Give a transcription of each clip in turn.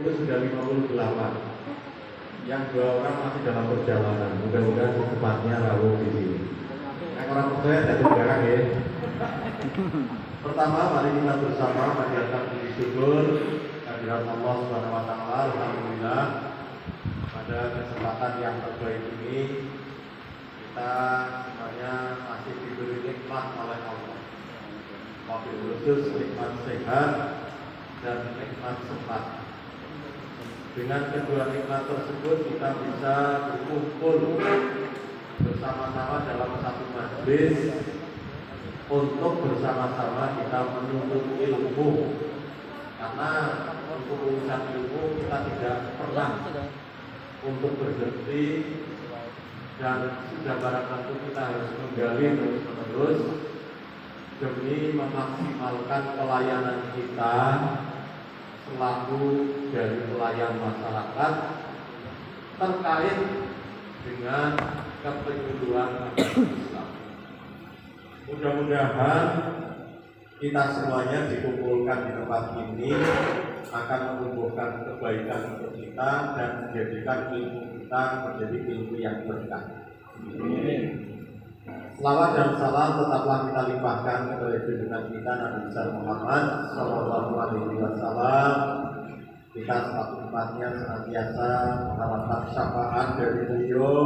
itu sudah 58. Yang 2 orang masih dalam perjalanan. Mudah-mudahan secepatnya rawuh di sini. Nah, orang percaya jatuh barang ya. Pertama, mari kita bersama panjatkan puji syukur kehadirat Allah Subhanahu wa taala. Alhamdulillah pada kesempatan yang terbaik ini kita semuanya masih diberi nikmat oleh Allah. Wabil khusus nikmat sehat dan nikmat sempat. Dengan kedua nikmat tersebut kita bisa berkumpul bersama-sama dalam satu majlis untuk bersama-sama kita menuntut ilmu. Karena untuk urusan ilmu kita tidak pernah untuk berhenti dan sudah barang tentu kita harus menggali terus-menerus demi memaksimalkan pelayanan kita selaku dari pelayan masyarakat terkait dengan kepenyuluhan Islam. Mudah-mudahan kita semuanya dikumpulkan di tempat ini akan menumbuhkan kebaikan untuk kita dan menjadikan ilmu kita menjadi ilmu yang berkah. Selawat dan salam tetaplah kita limpahkan kepada junjungan kita Nabi besar Muhammad Sallallahu Alaihi Wasallam. Kita sepatutnya senantiasa mengharapkan syafaat dari beliau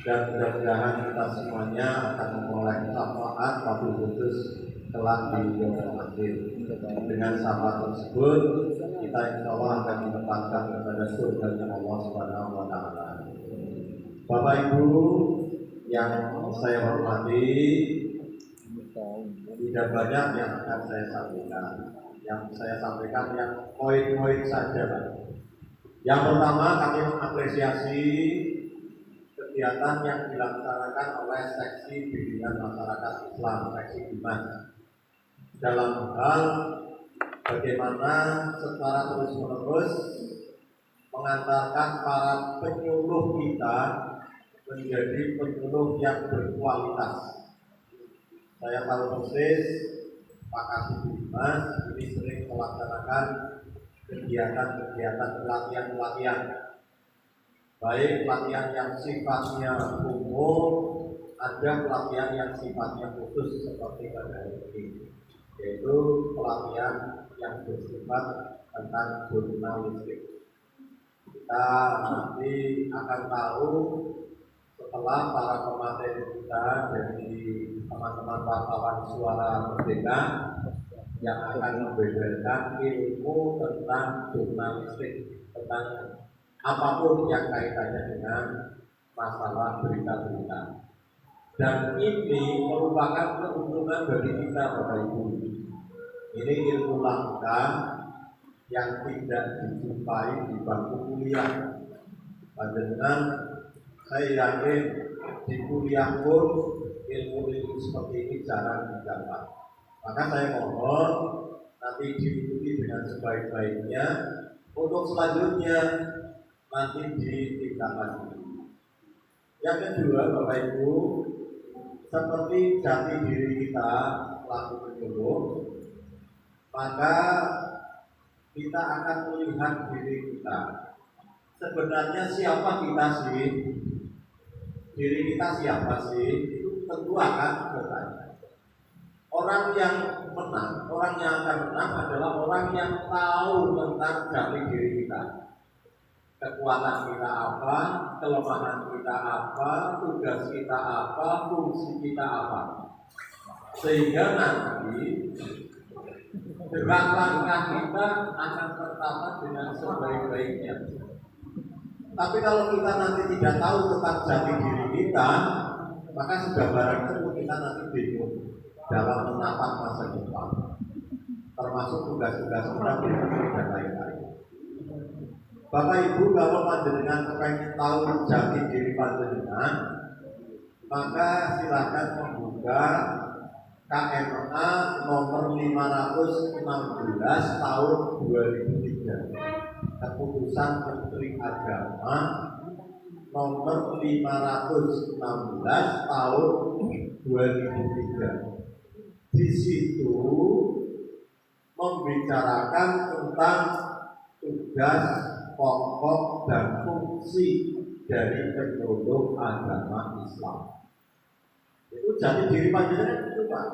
dan mudah-mudahan kita semuanya akan memperoleh syafaat wabil khusus kelak di yaumul akhir. Dengan syafaat tersebut kita insya Allah akan ditempatkan kepada surga Allah Subhanahu wa taala. Bapak Ibu yang saya hormati, tidak banyak yang akan saya sampaikan. Yang saya sampaikan yang poin-poin saja. Yang pertama, kami mengapresiasi kegiatan yang dilaksanakan oleh seksi bimbingan masyarakat Islam, seksi Bimas, dalam hal bagaimana secara terus-menerus mengantarkan para penyuluh kita menjadi penyuluh yang berkualitas. Saya tahu persis Pak Kasih Bimas ini sering melaksanakan kegiatan-kegiatan pelatihan-pelatihan, baik pelatihan yang sifatnya umum, ada pelatihan yang sifatnya khusus seperti pada hari ini, yaitu pelatihan yang bersifat tentang jurnalistik. Kita nanti akan tahu setelah para pemateri kita dari teman-teman wartawan Suara Merdeka yang akan membeberkan ilmu tentang jurnalistik, tentang apapun yang kaitannya dengan masalah berita-berita. Dan ini merupakan keuntungan bagi kita Bapak Ibu. Ini ilmu langka yang tidak dijumpai di bangku kuliah. Padahal saya yakin di kuliah pun ilmu-ilmu seperti ini jarang didapat. Maka saya mohon nanti diikuti dengan sebaik-baiknya. Untuk selanjutnya nanti ditingkatkan. Yang kedua, Bapak Ibu, seperti jati diri kita selaku penyuluh, maka kita akan melihat diri kita. Sebenarnya siapa kita sih? Diri kita siapa sih? Itu tentu akan bertanya. Orang yang menang, orang yang akan menang adalah orang yang tahu tentang jati diri kita. Kekuatan kita apa, kelemahan kita apa, tugas kita apa, fungsi kita apa. Sehingga nanti gerak langkah kita akan tertata dengan sebaik-baiknya. Tapi kalau kita nanti tidak tahu tentang jati diri kita, maka sudah barang tentu kita nanti bingung dalam menatap masa depan, termasuk tugas-tugas kita berikutnya dan lain-lain. Bapak Ibu, kalau panjenengan pengen tahu jati diri panjenengan, maka silakan membuka KMA nomor 516 tahun 2003, keputusan Menteri Agama nomor 516 tahun 2003. Di situ membicarakan tentang tugas tugas pokok dan fungsi dari penyuluh agama Islam. Itu jati diri panjenengan itu Pak.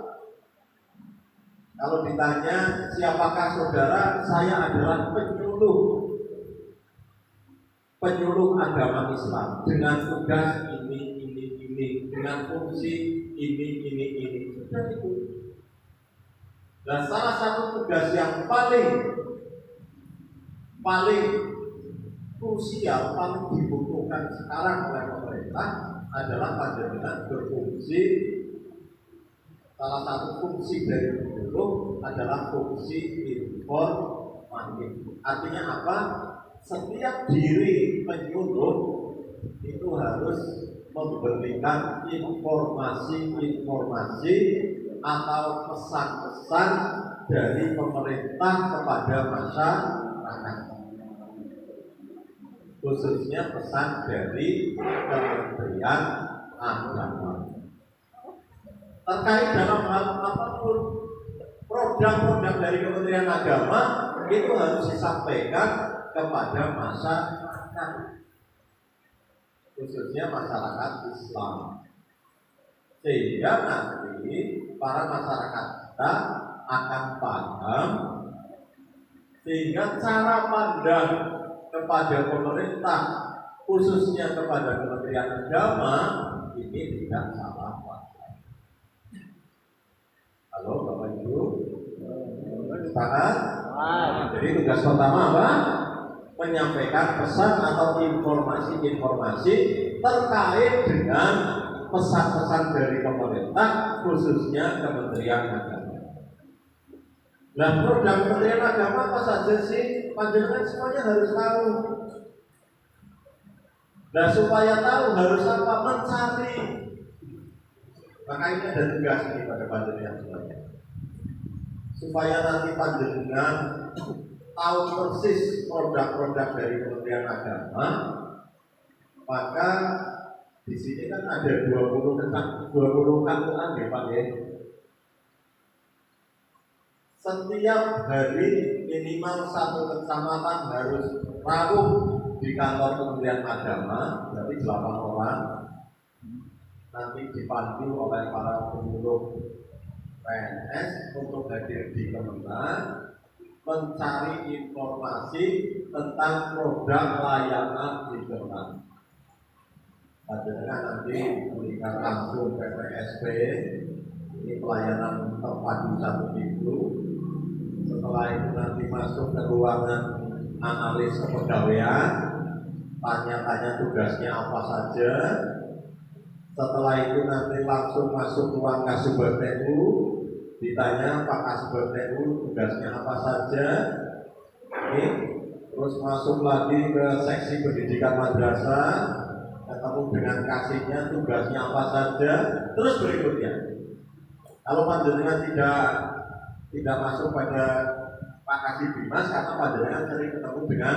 Kalau ditanya siapakah saudara, saya adalah penyuluh agama Islam dengan tugas ini, dengan fungsi ini. Sudah itu. Dan salah satu tugas yang paling krusial, paling dibutuhkan sekarang oleh pemerintah adalah panjenengan berfungsi. Salah satu fungsi dari penyuluh adalah fungsi informatif. Artinya apa? Setiap diri penyuluh itu harus memberikan informasi atau pesan-pesan dari pemerintah kepada masyarakat, khususnya pesan dari Kementerian Agama terkait dalam hal apapun. Program-program dari Kementerian Agama itu harus disampaikan kepada masyarakat, khususnya masyarakat Islam, sehingga nanti para masyarakat kita akan paham, sehingga cara pandang kepada pemerintah, khususnya kepada Kementerian Agama ini tidak salah paham. Halo Bapak Ibu, sepakat? Jadi tugas pertama apa? Menyampaikan pesan atau informasi terkait dengan pesan-pesan dari pemerintah, khususnya Kementerian Agama. Nah, program Kementerian Agama apa saja sih? Panjenengan semuanya harus tahu. Nah, supaya tahu harus apa? Mencari. Maka ini ada tugas ini pada panjenengan semuanya, supaya nanti panjenengan tahu persis produk-produk dari Kementerian Agama. Maka di sini kan ada 20 kantongan ya Pak ya. Setiap hari minimal satu kecamatan harus rawuh di kantor Kementerian Agama, berarti 8 orang. Nanti dipandu oleh para penyuluh PNS untuk hadir di Kementerian, mencari informasi tentang program layanan di Kementerian. Panjenengan nanti memberikan langsung PPSP, ini pelayanan terpadu satu minggu. Setelah itu nanti masuk ke ruangan analis kepegawaian, tanya-tanya tugasnya apa saja. Setelah itu nanti langsung masuk ruang Kasubag TU, ditanya Pak Kasubag TU tugasnya apa saja. Ini terus masuk lagi ke seksi pendidikan madrasah, ketemu dengan kasihnya tugasnya apa saja. Terus berikutnya, kalau panjenengan tidak masuk pada Pak Kasih Bimas, karena panjenengan sering ketemu dengan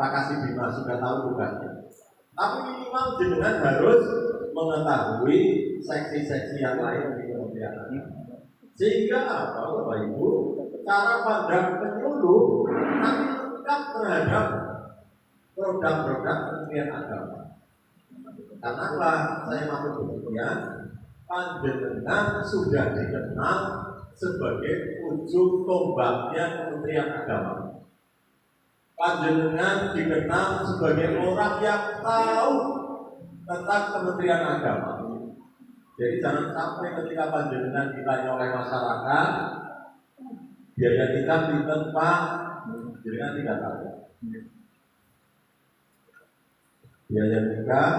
Pak Kasih Bimas, sudah tahu tugasnya. Tapi minimal jenengan harus mengetahui seksi-seksi yang lain di Kementerian Agama. Sehingga apa Bapak Ibu, cara pandang penyuluh nanti lengkap terhadap program-program Kementerian Agama. Kenapa saya maksud demikian? Panjenengan sudah dikenal sebagai ujung tombaknya Kementerian Agama. Panjenengan dikenal sebagai orang yang tahu tentang Kementerian Agama. Jadi jangan sampai ketika panjenengan ditanya oleh masyarakat, biaya nikah di tempat, jangan tidak tahu. Biaya nikah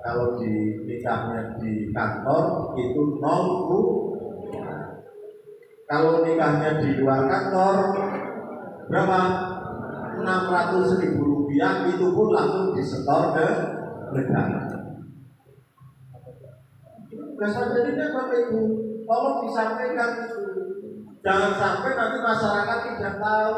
kalau di nikahnya di kantor itu 0 Kalau nikahnya di luar kantor berapa? 600.000 rupiah, itu pun langsung disetor ke negara. Dasar jadinya Bapak Ibu, tolong disampaikan itu. Jangan sampai nanti masyarakat tidak tahu,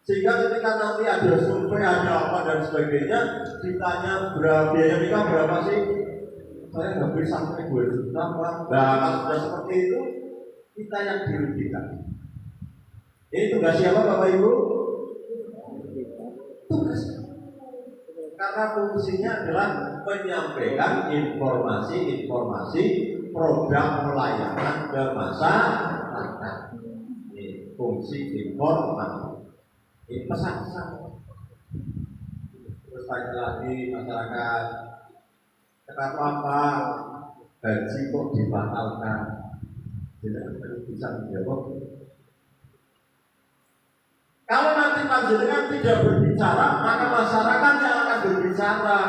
sehingga ketika nanti ada survei, ada apa dan sebagainya, ditanya berapa biaya nikah berapa sih? Saya nggak bisa sampai 2 juta Pak. Nah, kalau sudah seperti itu, kita yang dirugikan. Ini tugas siapa Bapak Ibu? tugas. Karena fungsinya adalah menyampaikan informasi-informasi program pelayanan ke masyarakat. Ini fungsi informasi. Ini pesan-pesan. Terus lagi masyarakat, kenapa Pak gaji kok dibatalkan? Tidak bisa menjawab. Kalau nanti panjenengan tidak berbicara, maka masyarakat yang akan berbicara.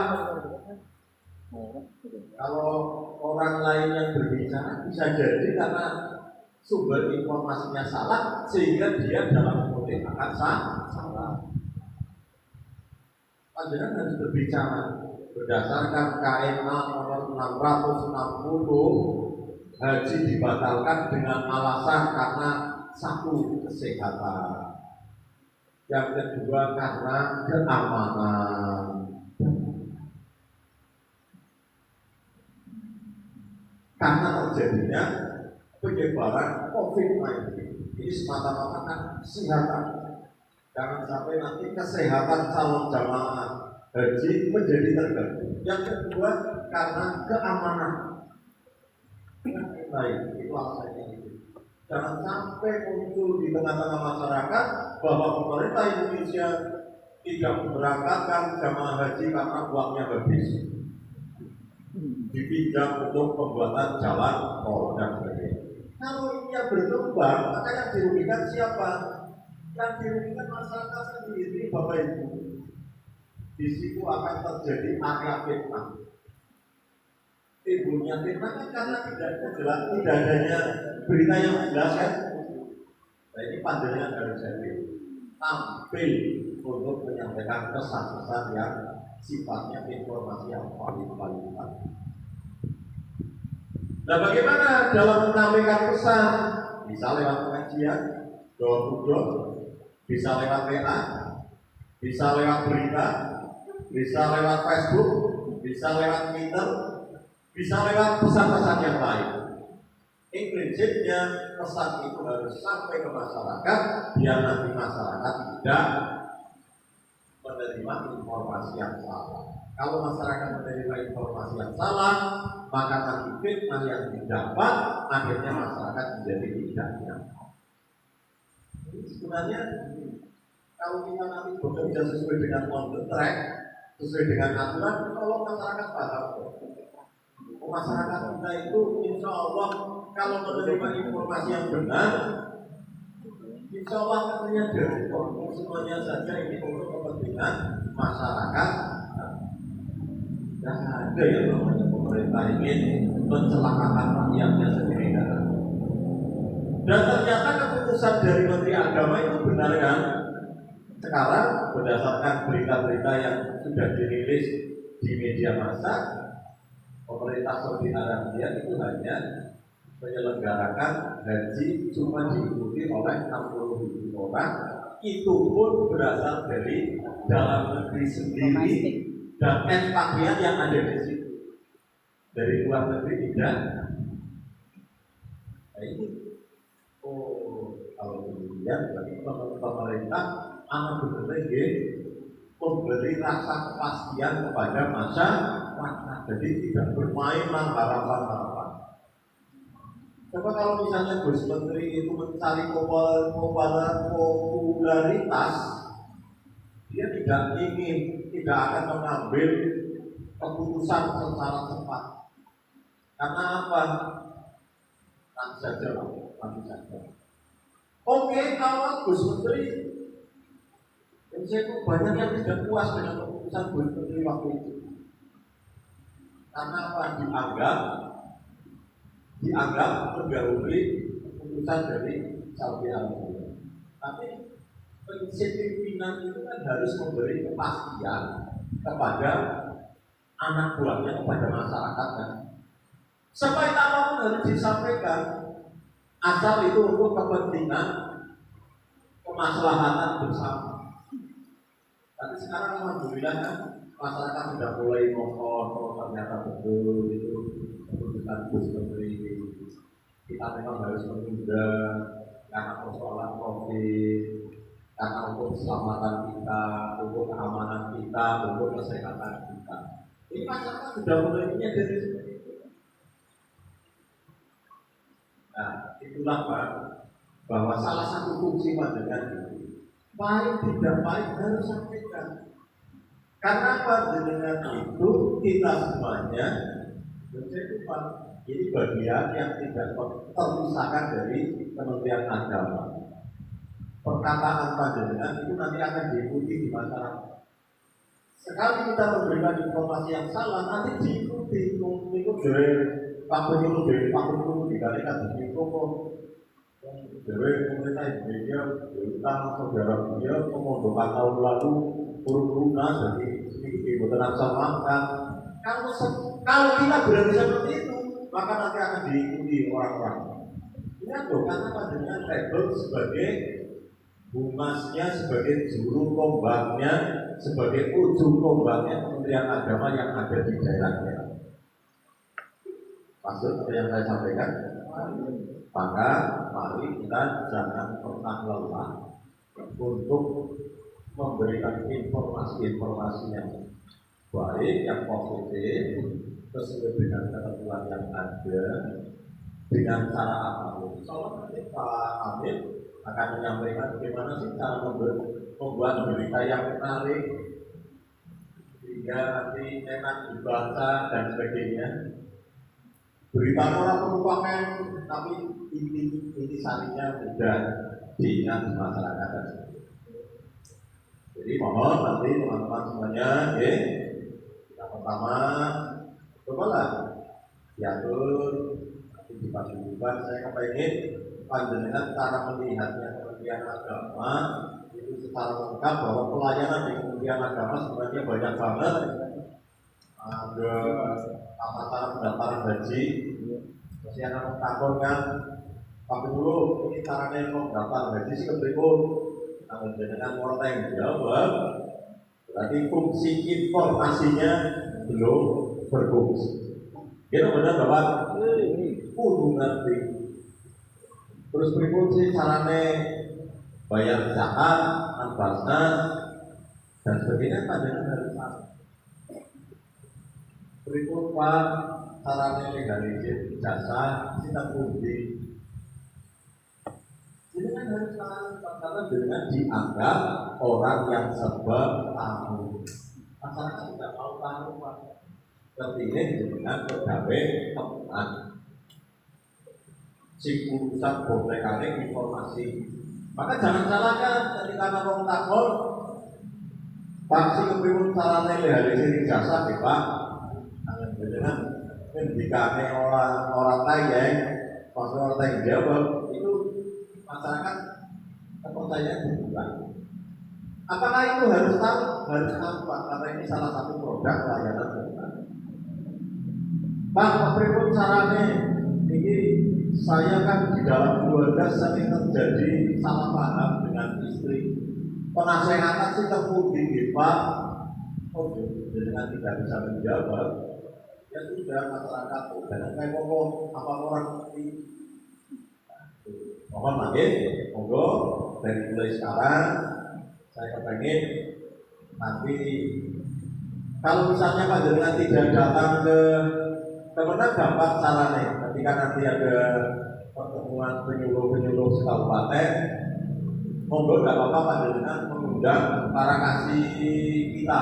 Kalau orang lain yang berbicara, bisa jadi karena sumber informasinya salah, sehingga dia dalam konteks akan salah. Panjenengan harus berbicara berdasarkan KMA nomor 660, haji dibatalkan dengan alasan karena satu, kesehatan. Yang kedua karena keamanan. Karena terjadinya penyebaran COVID-19. Ini semata-mata kan kesehatan. Jangan sampai nanti kesehatan calon jamaah haji menjadi terganggu. Yang kedua karena keamanan. Baik, itu alasannya itu. Jangan sampai muncul di tengah-tengah masyarakat bahwa pemerintah Indonesia tidak memberangkatkan jamaah haji karena uangnya habis, dipinjam untuk pembuatan jalan tol dan sebagainya. Kalau ini yang berkembang, maka yang dirugikan siapa? Yang dirugikan masyarakat sendiri, Bapak Ibu. Di situ akan terjadi area fitnah. Timbulnya fitnah kan karena tidak adanya berita yang jelas kan. Nah ini panjenengan harus jadi tampil untuk menyampaikan pesan-pesan yang sifatnya informasi yang paling penting. Nah bagaimana dalam menampilkan pesan? Bisa lewat pengajian, door to door, bisa lewat WA, bisa lewat berita, bisa lewat Facebook, bisa lewat Twitter, bisa lewat pesan-pesan yang lain. Prinsipnya pesan itu harus sampai ke masyarakat biar nanti masyarakat tidak menerima informasi yang salah. Kalau masyarakat menerima informasi yang salah, maka nanti fitnah yang didapat akhirnya masyarakat menjadi tidak nyaman. Sebenarnya kalau kita nanti bekerja sesuai dengan on the track, sesuai dengan aturan, kalau masyarakat paham. Masyarakat kita itu insya Allah kalau menerima informasi yang benar, insya Allah akan menyadari semuanya saja ini untuk kepentingan masyarakat. Dan ada yang namanya pemerintah ingin mencelakakan rakyatnya sendiri. Dan ternyata keputusan dari Menteri Agama itu benar kan? Sekarang berdasarkan berita-berita yang sudah dirilis di media massa, pemerintah Saudi Arabia itu hanya menyelenggarakan haji cuma diikuti oleh 60.000 orang, itu pun berasal dari dalam negeri sendiri dan ekspatriat yang ada di situ. Dari luar negeri tidak. Nah ini, kalau kemudian bagi pemerintah akan benar-benar memberi rasa kepastian kepada masyarakat. Jadi tidak bermain harapan-harapan. Coba kalau misalnya Gus Menteri itu mencari popularitas, dia tidak akan mengambil keputusan secara cepat. Karena apa? Nanti saja. Oke, kalau Gus Menteri, saya banyak yang tidak puas dengan keputusan Gus Menteri waktu itu. Karena apa? Dianggap mendahului keputusan dari Saudi Arabia. Tapi prinsip pimpinan itu kan harus memberi kepastian kepada anak buahnya, kepada masyarakat kan. Sebaik apapun harus disampaikan, asal itu untuk kepentingan kemaslahatan bersama. Tapi sekarang alhamdulillah kan masyarakat sudah mulai ngomong, ternyata betul itu keputusan Gus Menteri. Kita memang harus menunda karena persoalan COVID, karena untuk keselamatan kita, untuk keamanan kita, untuk kesehatan kita. Ini masyarakat sudah mulai menyadari seperti itu. Nah, itulah Pak, bahwa salah satu fungsi panjenengan itu baik tidak baik harus sampaikan. Karena panjenengan itu kita semuanya menjadi Pak, ini bagian yang tidak terpisahkan dari Kementerian Agama. Perkataan panjenengan itu nanti akan diikuti di masyarakat. Sekali kita memberikan informasi yang salah, nanti diikuti, itu dari Pak Penyuluh dikalikan di Koko. Dari pemerintah Indonesia, utang saudara beliau pemondokan tahun lalu kuruna jadi sedikit tenang sama kan. Kalau kita berani seperti itu, maka nanti akan diikuti orang-orang. Ingat loh, karena panjenengan label sebagai humasnya, sebagai juru tombaknya, sebagai ujung tombaknya Kementerian Agama yang ada di daerahnya. Maksud apa yang saya sampaikan? Maka mari kita jangan pernah lelah untuk memberikan informasi-informasi yang baik, yang positif, sesuai dengan ketentuan yang ada, dengan cara apapun. Soalnya nanti Pak Amir akan menyampaikan bagaimana sih cara membuat berita yang menarik sehingga nanti enak dibaca dan sebagainya. Berita orang merupakan tapi inti sarinya mudah diingat di masyarakat. Jadi mohon nanti teman-teman semuanya, yang pertama cobalah diatur nanti dipastikan. Saya kepengen panjenengan cara melihatnya Kementerian Agama itu secara lengkap bahwa pelayanan di Kementerian Agama sebenarnya banyak banget. Ada cara pendaftaran haji, masih anak takut kan? Tapi dulu ini caranya pendaftaran haji sih keberikut. Kalau dengan orang yang jawab, berarti fungsi informasinya belum berfungsi. Kita benar Bapak, kudu ngerti. Terus berfungsi caranya bayar zakat, ambasnas, dan sebagainya panjenengan harus tahu. Berikut Pak, caranya legalisir jasa kita pundi. Ini kan harus karena dengan dianggap orang yang serba tahu. Masyarakat tidak mau tahu Pak. Seperti dengan pegawai teman. Si urusan boleh informasi. Maka jangan salahkan ketika orang takut. Pak si keprimun caranya legalisir jasa Pak. Dengan pendidikannya orang tayang, pas orang tayang jawab itu masyarakat kepercayaan berubah. Apakah itu harus tahu? Harus tahu Pak, karena ini salah satu produk layanan kita. Pak, bagaimana caranya? Ini saya kan di dalam keluarga sering terjadi salah paham dengan istri. Penasehatan sih terpuji Pak. Oh, dengan tidak bisa menjawab. Ya sudah masyarakat dan saya ngomong apa orang seperti mohon lagi, monggo dari mulai sekarang saya kepengen nanti kalau misalnya panjenengan tidak datang ke kemenang gampang caranya ketika nanti ada pertemuan penyuluh sekabupaten monggo tidak apa-apa panjenengan mengundang para kasih kita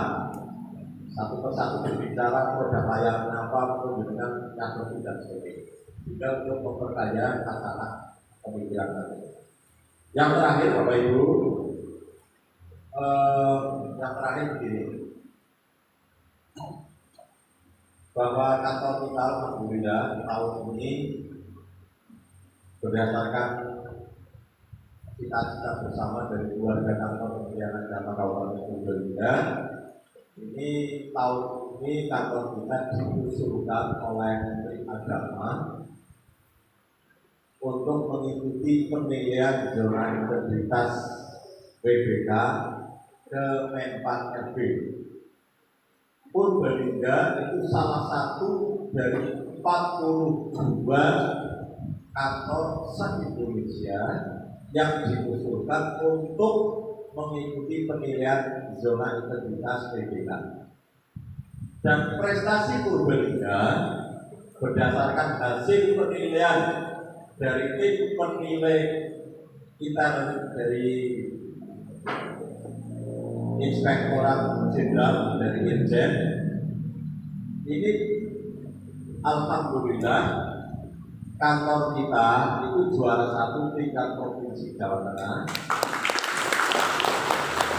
satu persatu berbicara produk layanan apa dengan kantor dan sebagainya. Juga untuk memperkaya masalah pemikiran tadi. Yang terakhir Bapak Ibu, yang terakhir begini, bahwa kantor kita alhamdulillah tahun ini berdasarkan cita-cita bersama dari keluarga kantor Kementerian Agama Kabupaten Purbalingga. Ini tahun ini kantor kita diusulkan oleh Menteri Agama untuk mengikuti penilaian zona integritas PBK ke Menpan RB. Purbalingga itu salah satu dari 42 kantor se-Indonesia yang diusulkan untuk mengikuti penilaian zona integritas PBK. Dan prestasi Purbalingga berdasarkan hasil penilaian dari tim penilai kita dari Inspektorat Jenderal dari Irjen, ini alhamdulillah kantor kita itu juara 1 tingkat provinsi Jawa Tengah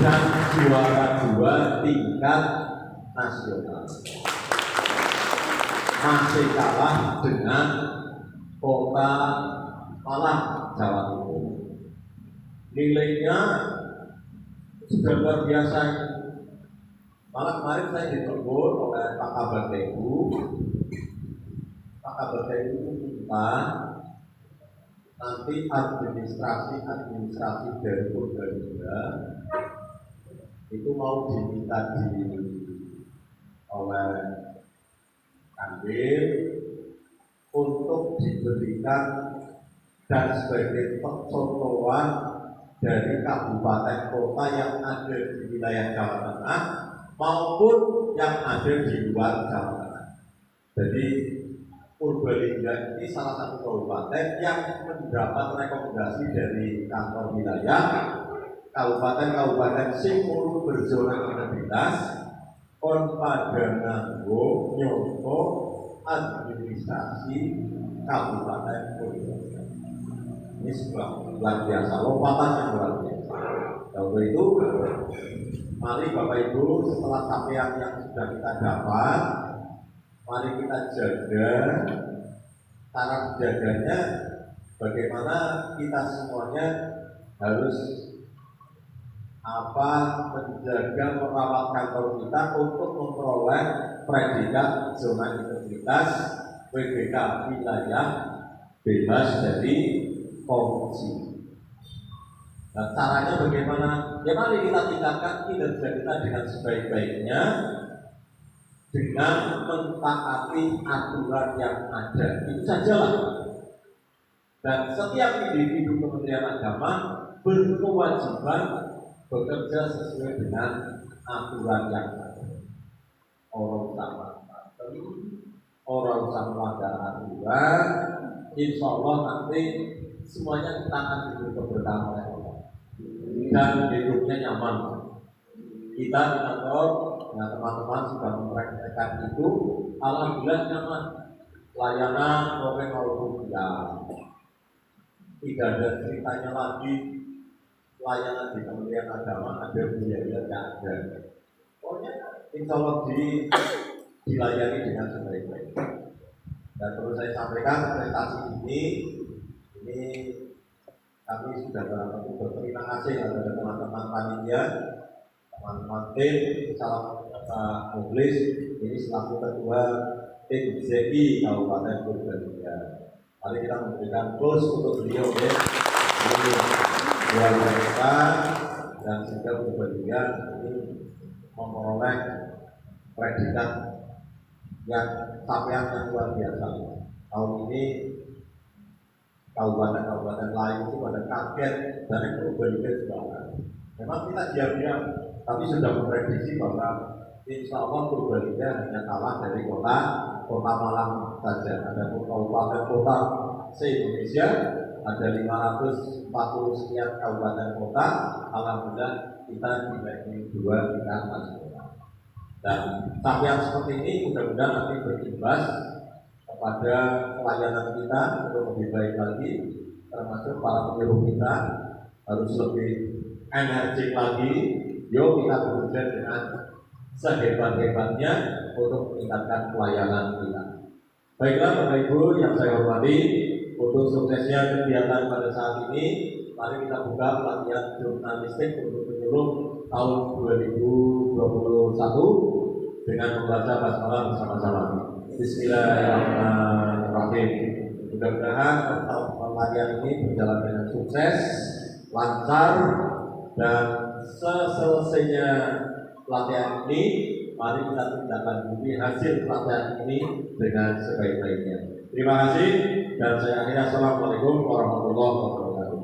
dan juara 2 tingkat nasional. Masih kalah dengan Kota Malang, Jawa Timur. Nilainya sudah luar biasa. Malah kemarin saya ditelepon oleh Pak Kabar Tebu. Pak Kabar Tebu minta nanti administrasi dari Purbalingga itu mau diminta oleh Kanwil untuk diberikan dan sebagai percontohan dari kabupaten kota yang ada di wilayah Jawa Tengah maupun yang ada di luar Jawa Tengah. Jadi Purbalingga ini salah satu kabupaten yang mendapat rekomendasi dari kantor wilayah kabupaten-kabupaten sing urung berzona integritas kon pada nganggo nyonto administrasi kabupaten Purbalingga. Ini sebuah luar biasa, lompatan yang luar biasa. Untuk itu, mari Bapak Ibu setelah capaian yang sudah kita dapat, mari kita jaga. Cara menjaganya bagaimana kita semuanya harus menjaga merawat kantor kita untuk memperoleh predikat zona integritas PBK wilayah bebas dari korupsi. Nah, caranya bagaimana? Ya mari kita tingkatkan kinerja kita dengan sebaik-baiknya dengan mentaati aturan yang ada. Itu sajalah. Dan setiap individu Kementerian Agama berkewajiban bekerja sesuai dengan aturan yang ada. Orang sama orang sama melanggar aturan, insya Allah nanti semuanya kita akan diberi keberkahan oleh Allah dan hidupnya nyaman. Kita di kantor dengan teman-teman sudah mempraktekkan itu, alhamdulillah nyaman. Layanan sore maupun siang. Tidak ada ceritanya lagi layanan di Kementerian Agama ada biaya yang ada. Pokoknya insya Allah dilayani dengan sebaik-baiknya. Dan perlu saya sampaikan prestasi ini kami sudah berterima kasih kepada teman-teman panitia, teman-teman tim, salam Pak Mublis, ini selaku ketua tim ZI Kabupaten Purbalingga. Mari kita memberikan plus untuk beliau ya. Ini luar biasa dan sehingga Purbalingga ini memperoleh predikat yang capaian yang luar biasa. Tahun ini kabupaten-kabupaten lain itu pada kaget dan Purbalingga juga. Memang kita diam-diam, tapi sudah memprediksi bahwa insya Allah Purbalingga hanya kalah dari kota Malang saja. Ada kabupaten kota se-Indonesia ada 540 sekian kabupaten kota. Alhamdulillah kita di ranking 2 tingkat nasional. Dan capaian seperti ini mudah-mudahan nanti berimbas kepada pelayanan kita untuk lebih baik lagi, termasuk para penyuluh kita harus lebih energik lagi. Yuk kita bekerja dengan sehebat-hebatnya untuk meningkatkan pelayanan kita. Baiklah Bapak Ibu yang saya hormati, untuk suksesnya kegiatan pada saat ini, mari kita buka pelatihan jurnalistik untuk penyuluh tahun 2021 dengan membaca basmalah bersama-sama. Bismillahirrahmanirrahim. Mudah-mudahan pelatihan ini berjalan dengan sukses, lancar, dan seselesainya pelatihan ini, mari kita tindak-lanjuti hasil pelatihan ini dengan sebaik-baiknya. Terima kasih dan saya akhiri. Assalamualaikum warahmatullahi wabarakatuh.